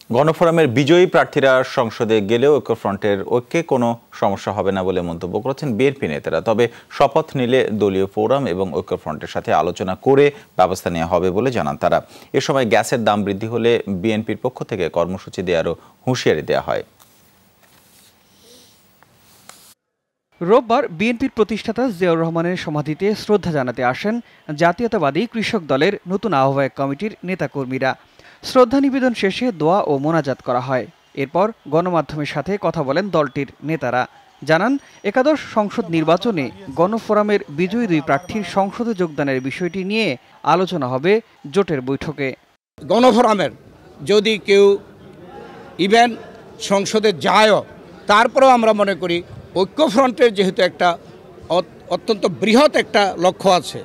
গণফোরামের বিজয়ী প্রার্থীরা সংসদে গেলেও ঐক্যফ্রন্টের ঐক্যে কোনো সমস্যা হবে না বলে মন্তব্য করেছেন বিএনপি নেতারা। তবে শপথ নিলে দলীয় ফোরাম এবং ঐক্যফ্রন্টের সাথে আলোচনা করে ব্যবস্থা নেওয়া হবে বলে জানান তারা। এ সময় গ্যাসের দাম বৃদ্ধি হলে বিএনপির পক্ষ থেকে কর্মসূচি দেওয়ারও হুঁশিয়ারি দেওয়া হয়। রোববার বিএনপির প্রতিষ্ঠাতা জিয়াউর রহমানের সমাধিতে শ্রদ্ধা জানাতে আসেন জাতীয়তাবাদী কৃষক দলের নতুন আহ্বায়ক কমিটির নেতাকর্মীরা। শ্রদ্ধা নিবেদন শেষে দোয়া ও মোনাজাত করা হয়। এরপর গণমাধ্যমের সাথে কথা বলেন দলটির নেতারা। জানান, একাদশ সংসদ নির্বাচনে গণফোরামের বিজয়ী দুই প্রার্থীর সংসদে যোগদানের বিষয়টি নিয়ে আলোচনা হবে জোটের বৈঠকে। গণফোরামের যদি কেউ ইভেন সংসদে যায়ও, তারপরেও আমরা মনে করি ঐক্যফ্রন্টের যেহেতু একটা অত্যন্ত বৃহৎ একটা লক্ষ্য আছে,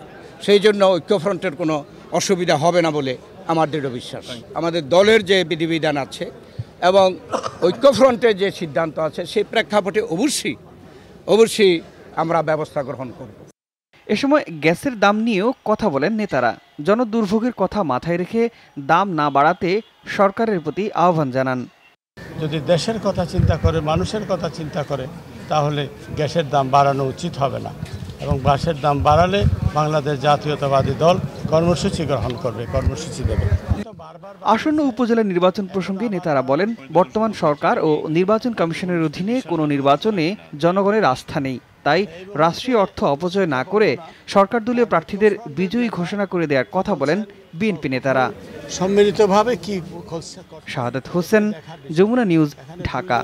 সেই জন্য ঐক্যফ্রন্টের কোনো অসুবিধা হবে না বলে আমার দৃঢ় বিশ্বাস। আমাদের দলের যে বিধিবিধান আছে এবং ঐক্যফ্রন্টের যে সিদ্ধান্ত আছে, সেই প্রেক্ষাপটে অবশ্যই আমরা ব্যবস্থা গ্রহণ করব। এ সময় গ্যাসের দাম নিয়েও কথা বলেন নেতারা। জনদুর্ভোগের কথা মাথায় রেখে দাম না বাড়াতে সরকারের প্রতি আহ্বান জানান। যদি দেশের কথা চিন্তা করে, মানুষের কথা চিন্তা করে, তাহলে গ্যাসের দাম বাড়ানো উচিত হবে না, এবং গ্যাসের দাম বাড়ালে বাংলাদেশ জাতীয়তাবাদী দল কর্মসূচি গ্রহণ করবে, কর্মসূচি দেবে। আসন্ন উপজেলা নির্বাচন প্রসঙ্গে নেতারা বলেন, বর্তমান সরকার ও নির্বাচন কমিশনের অধীনে কোনো নির্বাচনে জনগণের আস্থা নেই। তাই রাষ্ট্রীয় অর্থ অপচয় না করে সরকার দলীয় প্রার্থীদের বিজয়ী ঘোষণা করে দেওয়ার কথা বলেন বিএনপি নেতারা। সম্মিলিতভাবে কি শাহাদাত হোসেন, যমুনা নিউজ, ঢাকা।